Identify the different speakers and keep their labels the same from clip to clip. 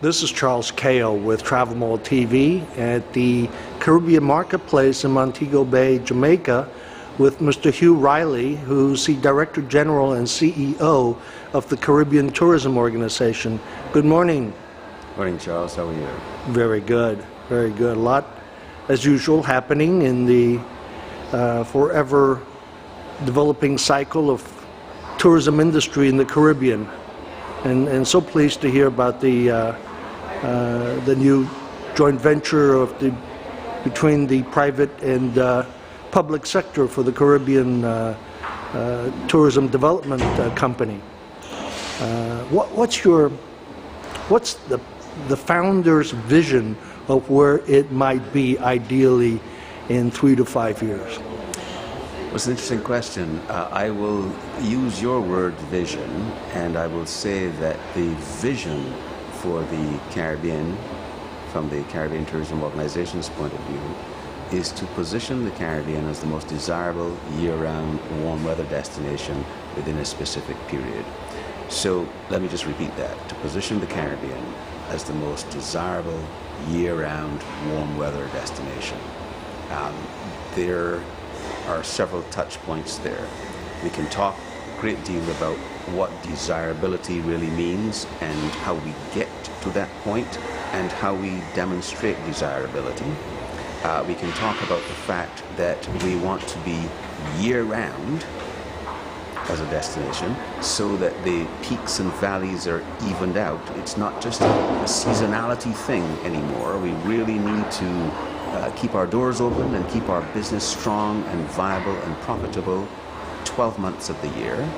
Speaker 1: This is Charles Kao with TravelMole TV at the Caribbean Marketplace in Montego Bay, Jamaica, with Mr. Hugh Riley, who's the Director General and CEO of the Caribbean Tourism Organization. Good morning.
Speaker 2: Morning, Charles. How are you?
Speaker 1: Very good. Very good. A lot, as usual, happening in the forever developing cycle of tourism industry in the Caribbean. And so pleased to hear about the new joint venture between the private and public sector for the Caribbean Tourism Development Company. What's the founder's vision of where it might be ideally in 3 to 5 years?
Speaker 2: Well, it's an interesting question. I will use your word vision, and I will say that the vision for the Caribbean, from the Caribbean Tourism Organization's point of view, is to position the Caribbean as the most desirable year-round warm weather destination within a specific period. So let me just repeat that. To position the Caribbean as the most desirable year-round warm weather destination. There are several touch points there. We can talk a great deal about what desirability really means and how we get to that point and how we demonstrate desirability. We can talk about the fact that we want to be year-round as a destination so that the peaks and valleys are evened out. It's not just a seasonality thing anymore. We really need to keep our doors open and keep our business strong and viable and profitable 12 months of the year.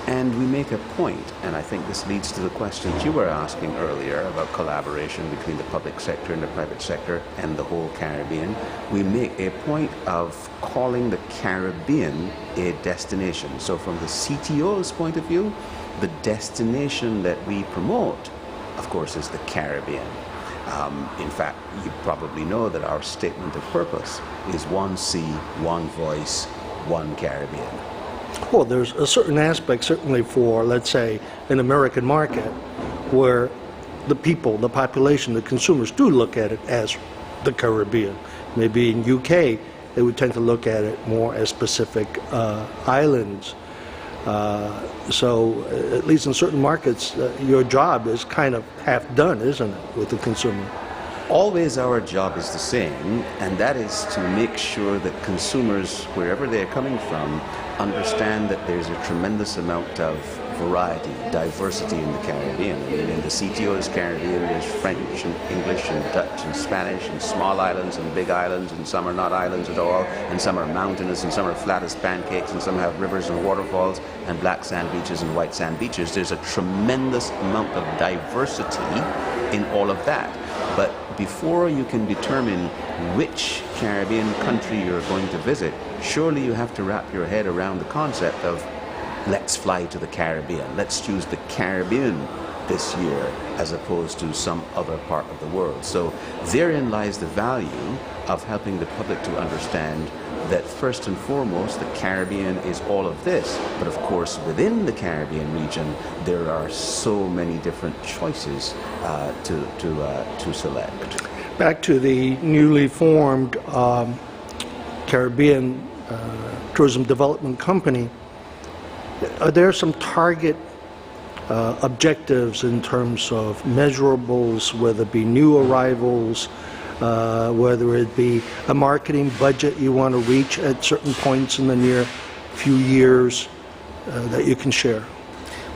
Speaker 2: And we make a point, and I think this leads to the questions you were asking earlier about collaboration between the public sector and the private sector and the whole Caribbean. We make a point of calling the Caribbean a destination. So from the CTO's point of view, the destination that we promote, of course, is the Caribbean. In fact, you probably know that our statement of purpose is one sea, one voice, one Caribbean.
Speaker 1: Well, there's a certain aspect, certainly for, let's say, an American market, where the people, the population, the consumers do look at it as the Caribbean. Maybe in UK, they would tend to look at it more as specific islands. So, at least in certain markets, your job is kind of half done, isn't it, with the consumer?
Speaker 2: Always our job is the same, and that is to make sure that consumers, wherever they're coming from, understand that there's a tremendous amount of variety, diversity in the Caribbean. I mean, in the CTO's Caribbean, there's French and English and Dutch and Spanish and small islands and big islands, and some are not islands at all, and some are mountainous, and some are flat as pancakes, and some have rivers and waterfalls and black sand beaches and white sand beaches. There's a tremendous amount of diversity in all of that. But before you can determine which Caribbean country you're going to visit, surely you have to wrap your head around the concept of let's fly to the Caribbean. Let's choose the Caribbean this year as opposed to some other part of the world. So therein lies the value of helping the public to understand that first and foremost the Caribbean is all of this, but of course within the Caribbean region there are so many different choices to select.
Speaker 1: Back to the newly formed Caribbean Tourism Development Company, are there some target objectives in terms of measurables, whether it be new arrivals, whether it be a marketing budget you want to reach at certain points in the near few years that you can share?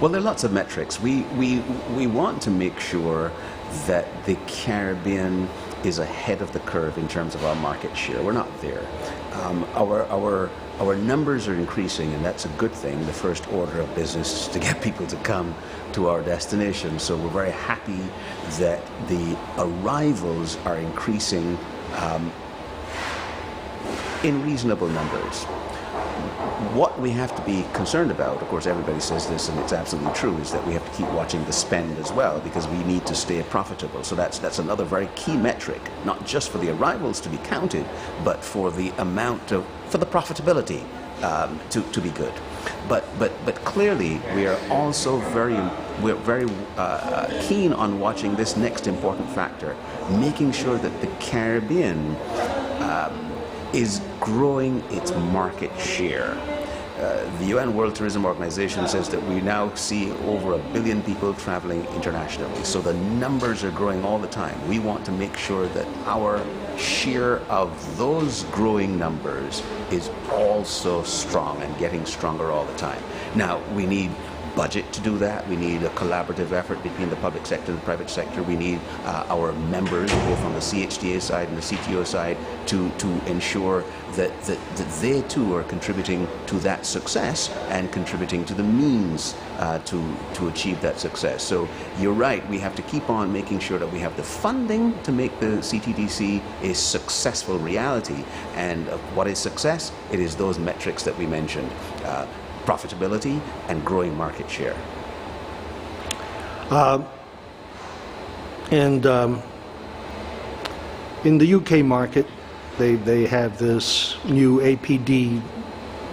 Speaker 2: Well, there are lots of metrics. We want to make sure that the Caribbean is ahead of the curve in terms of our market share. We're not there. Our numbers are increasing, and that's a good thing. The first order of business is to get people to come to our destination. So we're very happy that the arrivals are increasing in reasonable numbers. What we have to be concerned about, of course everybody says this and it's absolutely true, is that we have to keep watching the spend as well, because we need to stay profitable. So that's another very key metric, not just for the arrivals to be counted, but for the amount of, for the profitability to be good. But clearly, we are also very keen on watching this next important factor, making sure that the Caribbean is growing its market share. The UN World Tourism Organization says that we now see over 1 billion people traveling internationally. So the numbers are growing all the time. We want to make sure that our share of those growing numbers is also strong and getting stronger all the time. Now, we need budget to do that. We need a collaborative effort between the public sector and the private sector. We need our members, both on the CHTA side and the CTO side, to ensure that they too are contributing to that success and contributing to the means to achieve that success. So you're right, we have to keep on making sure that we have the funding to make the CTDC a successful reality. And what is success? It is those metrics that we mentioned. Profitability and growing market share.
Speaker 1: In the UK market, they have this new APD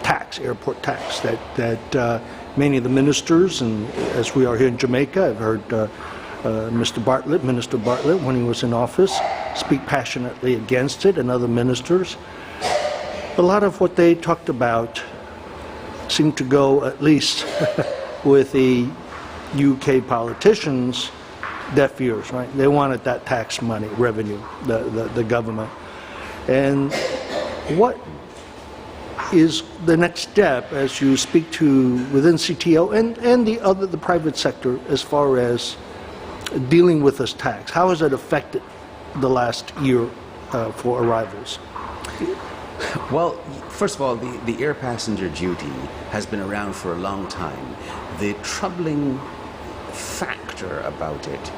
Speaker 1: tax, airport tax, that many of the ministers, and as we are here in Jamaica, I've heard Minister Bartlett, when he was in office, speak passionately against it, and other ministers. A lot of what they talked about seem to go, at least with the UK politicians, deaf ears, right? They wanted that tax money, revenue, the government. And what is the next step as you speak to within CTO and the private sector as far as dealing with this tax? How has it affected the last year for arrivals?
Speaker 2: Well, first of all, the air passenger duty has been around for a long time. The troubling factor about it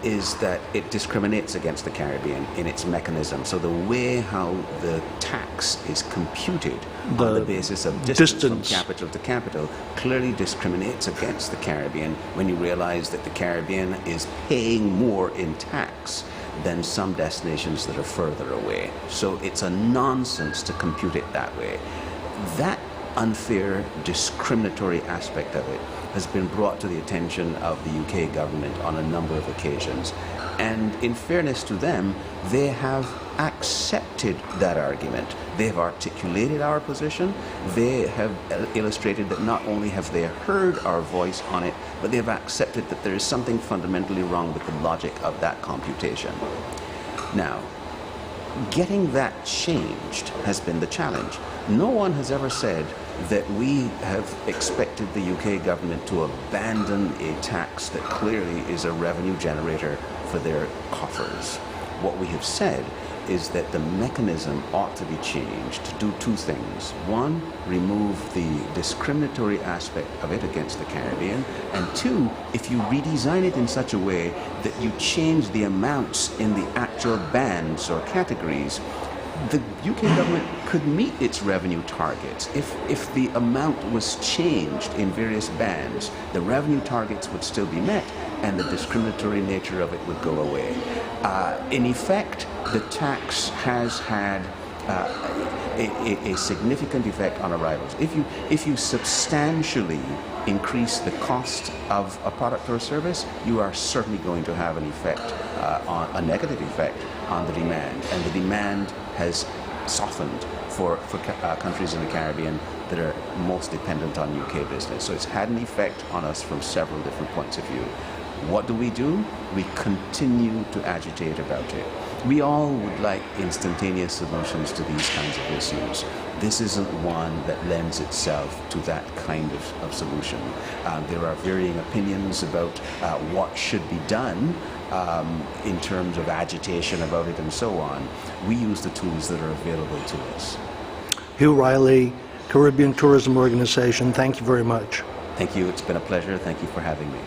Speaker 2: is that it discriminates against the Caribbean in its mechanism. So the way how the tax is computed on the basis of distance from capital to capital clearly discriminates against the Caribbean when you realize that the Caribbean is paying more in tax than some destinations that are further away. So it's a nonsense to compute it that way. That unfair, discriminatory aspect of it has been brought to the attention of the UK government on a number of occasions. And in fairness to them, they have accepted that argument. They have articulated our position. They have illustrated that not only have they heard our voice on it, but they have accepted that there is something fundamentally wrong with the logic of that computation. Now, getting that changed has been the challenge. No one has ever said that we have expected the UK government to abandon a tax that clearly is a revenue generator for their coffers. What we have said is that the mechanism ought to be changed to do two things. One, remove the discriminatory aspect of it against the Caribbean, and two, if you redesign it in such a way that you change the amounts in the actual bands or categories, the UK government could meet its revenue targets. If the amount was changed in various bands, the revenue targets would still be met and the discriminatory nature of it would go away. In effect, the tax has had a significant effect on arrivals. If you substantially increase the cost of a product or a service, you are certainly going to have an effect, on a negative effect on the demand. And the demand has softened for countries in the Caribbean that are most dependent on UK business. So it's had an effect on us from several different points of view. What do? We continue to agitate about it. We all would like instantaneous solutions to these kinds of issues. This isn't one that lends itself to that kind of solution. There are varying opinions about what should be done in terms of agitation about it and so on. We use the tools that are available to us.
Speaker 1: Hugh Riley, Caribbean Tourism Organization, thank you very much.
Speaker 2: Thank you. It's been a pleasure. Thank you for having me.